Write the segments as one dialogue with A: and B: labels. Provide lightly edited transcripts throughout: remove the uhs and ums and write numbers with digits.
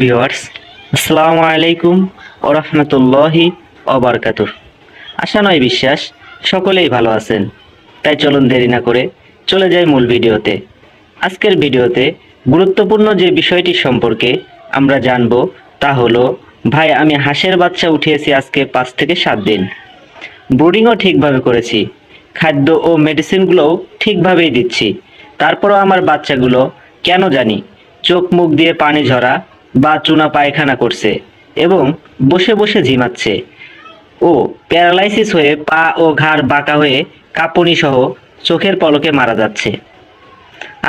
A: Viewers, আসসালামু আলাইকুম ওয়া রাহমাতুল্লাহি ওয়া বারাকাতুহু। আশা নয় বিশ্বাস সকলেই ভালো আছেন। তাই চলুন দেরি না করে চলে যাই মূল ভিডিওতে। আজকের ভিডিওতে গুরুত্বপূর্ণ যে বিষয়টি সম্পর্কে আমরা জানব তা হলো, ভাই আমি হাঁসের বাচ্চা উঠিয়েছি আজকে 5 থেকে 7 দিন। ব্রুডিংও ঠিকভাবে করেছি, খাদ্য ও মেডিসিনগুলোও ঠিকভাবেই দিচ্ছি। তারপরও আমার বাচ্চাগুলো কেন জানি চোখ মুখ দিয়ে পানি ঝরা বা চুনা পায়খানা করছে এবং বসে বসে ঝিমাচ্ছে ও প্যারালাইসিস হয়ে পা ও ঘাড় বাঁকা হয়ে কাঁপুনি সহ চোখের পলকে মারা যাচ্ছে।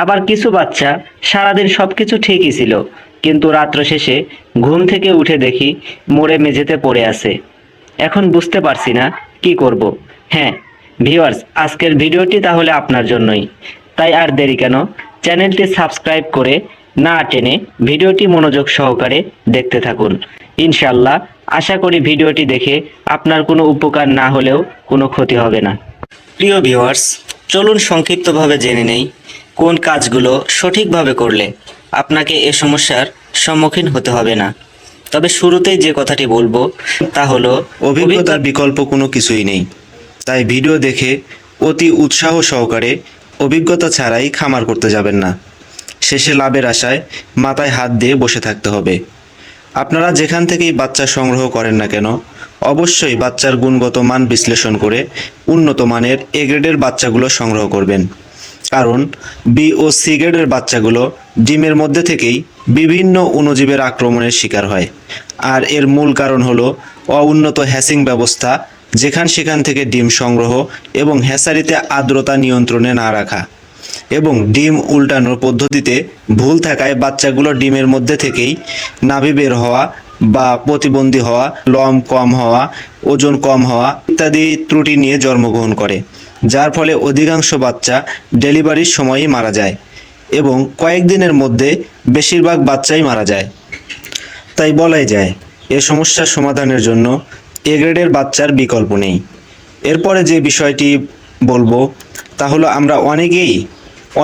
A: আবার কিছু বাচ্চা সারাদিন সবকিছু ঠিকই ছিল, কিন্তু রাত্র শেষে ঘুম থেকে উঠে দেখি মরে মেঝেতে পড়ে আছে। এখন বুঝতে পারছি না কি করব। হ্যাঁ ভিউয়ার্স, আজকের ভিডিওটি তাহলে আপনার জন্যই। তাই আর দেরি কেন, চ্যানেলটি সাবস্ক্রাইব করে না টেনে ভিডিওটি মনোযোগ সহকারে দেখতে থাকুন। ইনশাল্লাহ আশা করি ভিডিওটি দেখে আপনার কোনো উপকার না হলেও কোনো ক্ষতি হবে না। প্রিয় ভিউয়ার্স, চলুন সংক্ষিপ্তভাবে জেনে নেই কোন কাজগুলো সঠিকভাবে করলে আপনাকে এ সমস্যার সম্মুখীন হতে হবে না। তবে শুরুতেই যে কথাটি বলবো তা হলো,
B: অভিজ্ঞতার বিকল্প কোনো কিছুই নেই। তাই ভিডিও দেখে অতি উৎসাহ সহকারে অভিজ্ঞতা ছাড়াই খামার করতে যাবেন না। শেষে লাভের আশায় মাথায় হাত দিয়ে বসে থাকতে হবে। আপনারা যেখান থেকেই বাচ্চা সংগ্রহ করেন না কেন, অবশ্যই বাচ্চার গুণগত মান বিশ্লেষণ করে উন্নত মানের এ গ্রেডের বাচ্চাগুলো সংগ্রহ করবেন। কারণ বি ও সি গ্রেডের বাচ্চাগুলো ডিমের মধ্যে থেকেই বিভিন্ন অণুজীবের আক্রমণের শিকার হয়। আর এর মূল কারণ হলো অউন্নত হ্যাচিং ব্যবস্থা, যেখান সেখান থেকে ডিম সংগ্রহ এবং হ্যাচারিতে আর্দ্রতা নিয়ন্ত্রণে না রাখা এবং ডিম উল্টানোর পদ্ধতিতে ভুল থাকায় বাচ্চাগুলো ডিমের মধ্যে থেকেই নাভি বের হওয়া বা প্রতিবন্ধী হওয়া, লম কম হওয়া, ওজন কম হওয়া ইত্যাদি ত্রুটি নিয়ে জন্মগ্রহণ করে, যার ফলে অধিকাংশ বাচ্চা ডেলিভারির সময়ই মারা যায় এবং কয়েকদিনের মধ্যে বেশিরভাগ বাচ্চাই মারা যায়। তাই বলাই যায় এ সমস্যার সমাধানের জন্য এ গ্রেডের বাচ্চার বিকল্প নেই। এরপরে যে বিষয়টি বলবো তা হলো, আমরা অনেকেই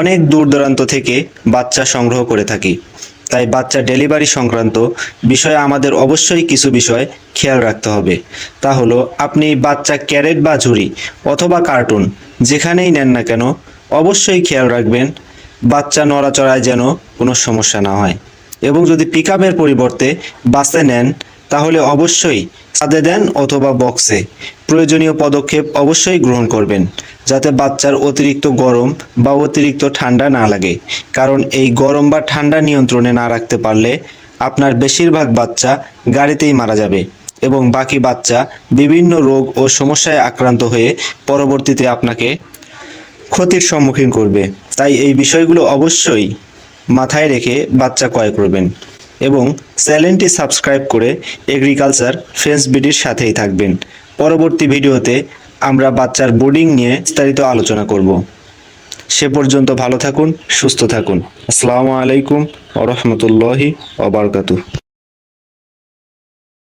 B: অনেক দূর দূরান্ত থেকে বাচ্চা সংগ্রহ করে থাকি। তাই বাচ্চা ডেলিভারি সংক্রান্ত বিষয়ে আমাদের অবশ্যই কিছু বিষয় খেয়াল রাখতে হবে। তা হলো, আপনি বাচ্চা ক্যারেট বা ঝুড়ি অথবা কার্টুন যেখানেই নেন না কেন, অবশ্যই খেয়াল রাখবেন বাচ্চা নড়াচড়ায় যেন কোনো সমস্যা না হয়। এবং যদি পিকআপের পরিবর্তে বাসে নেন তাহলে অবশ্যই ছাদে দেন অথবা বক্সে। প্রয়োজনীয় পদক্ষেপ অবশ্যই গ্রহণ করবেন যাতে বাচ্চার অতিরিক্ত গরম বা অতিরিক্ত ঠান্ডা না লাগে। কারণ এই গরম বা ঠান্ডা নিয়ন্ত্রণে না রাখতে পারলে আপনার বেশিরভাগ বাচ্চা গাড়িতেই মারা যাবে এবং বাকি বাচ্চা বিভিন্ন রোগ ও সমস্যায় আক্রান্ত হয়ে পরবর্তীতে আপনাকে ক্ষতির সম্মুখীন করবে। তাই এই বিষয়গুলো অবশ্যই মাথায় রেখে বাচ্চা ক্রয় করবেন এবং চ্যানেলটি সাবস্ক্রাইব করে এগ্রিকালচার ফ্রেন্ডস বিডির সাথেই থাকবেন। পরবর্তী ভিডিওতে আমরা বাচ্চার ব্রুডিং নিয়ে বিস্তারিত আলোচনা করব। সে পর্যন্ত ভালো থাকুন, সুস্থ থাকুন। আসসালামু আলাইকুম ওয়া রাহমাতুল্লাহি ওয়া বারাকাতুহু।